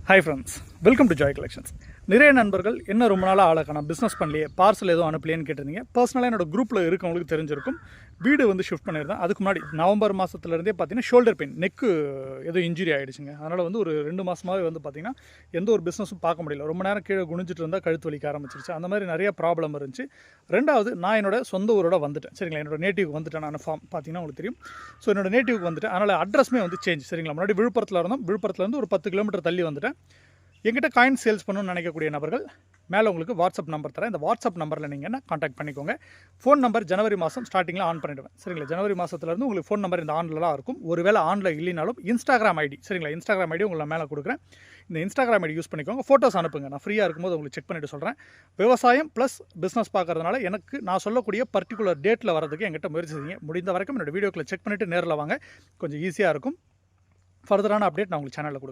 Hi friends, welcome to Joy collections. நிறைய நண்பர்கள் என்ன ரொம்ப நாளாக ஆளக்கான பிஸ்னஸ் பண்ணலையே, பார்சல் எதுவும் அனுப்பலையேன்னு கேட்டிருந்தீங்க. பர்சனலாக என்னோட குரூப்பில் இருக்கவங்களுக்கு தெரிஞ்சிருக்கும். வீடு வந்து ஷிஃப்ட் பண்ணியிருந்தேன். அதுக்கு முன்னாடி நவம்பர் மாதத்துலேருந்தே பார்த்தீங்கன்னா ஷோல்டர் பெயின், நெக்கு ஏதோ இன்ஜுரி ஆகிடுச்சுங்க. அதனால் வந்து ஒரு 2 மாதமாகவே வந்து பார்த்திங்கன்னா எந்த ஒரு பிஸ்னஸும் பார்க்க முடியல. ரொம்ப நேரம் கீழே குனிஞ்சிட்டு இருந்தால் கழுத்து வலிக்க ஆரம்பிச்சிருச்சு. அந்த மாதிரி நிறைய ப்ராப்ளம் இருந்துச்சு. ரெண்டாவது, நான் என்னோட சொந்த ஊரோட வந்துட்டேன். சரிங்களா, என்னோட நேட்டிவ்க்கு வந்துட்டேன். நான் ஃபார்ம் பார்த்தீங்கன்னா உங்களுக்கு தெரியும். ஸோ என்னோட நேட்டிவ்க்கு வந்துட்டேன். அதனால் அட்ரஸ்மே வந்து சேஞ்ச். சரிங்களா, முன்னாடி விழுப்புரத்தில் இருந்தோம். விழுப்புரத்துலேருந்து ஒரு 10 கிலோமீட்டர் தள்ளி வந்துட்டேன். எங்கிட்ட காயின் சேல்ஸ் பண்ணணும்னு நினைக்கக்கூடிய நபர்கள் மேலே உங்களுக்கு வாட்ஸ்அப் நம்பர் தரேன். இந்த வாட்ஸ்அப் நம்பரில் நீங்கள் என்ன காண்டாக்ட் பண்ணிக்கோங்க. ஃபோன் நம்பர் ஜனவரி மாதம் ஸ்டார்டிங்கில் ஆன் பண்ணிவிடுவேன். சரிங்களா, ஜனவரி மாதத்துலேருந்து உங்களுக்கு ஃபோன் நம்பர் இந்த ஆன்லலாம் இருக்கும். ஒருவேளை ஆனில் இல்லைனாலும் இன்ஸ்டாகிராம் ஐடி, சரிங்களா, இன்ஸ்டாகிராம் ஐடி உங்களுக்கு மேலே கொடுக்குறேன். இந்த இன்ஸ்டாகிராம் ஐடி யூஸ் பண்ணிக்கோங்க. ஃபோட்டோஸ் அனுப்புங்க. நான் ஃப்ரீயாக இருக்கும்போது உங்களுக்கு செக் பண்ணிவிட்டு சொல்கிறேன். விவசாயம் ப்ளஸ் பிஸ்னஸ் பார்க்குறதுனால எனக்கு நான் சொல்லக்கூடிய பர்டிகுலர் டேட்டில் வரதுக்கு எங்கிட்ட முயற்சி செய்யுங்க. முடிந்த வரைக்கும் என்னோடய வீடியோக்களை செக் பண்ணிவிட்டு நேரில் வாங்க. கொஞ்சம் ஈஸியாக இருக்கும். ஃபர்தரான அப்டேட் நான் உங்களுக்கு சேனலில் கொடுக்குறேன்.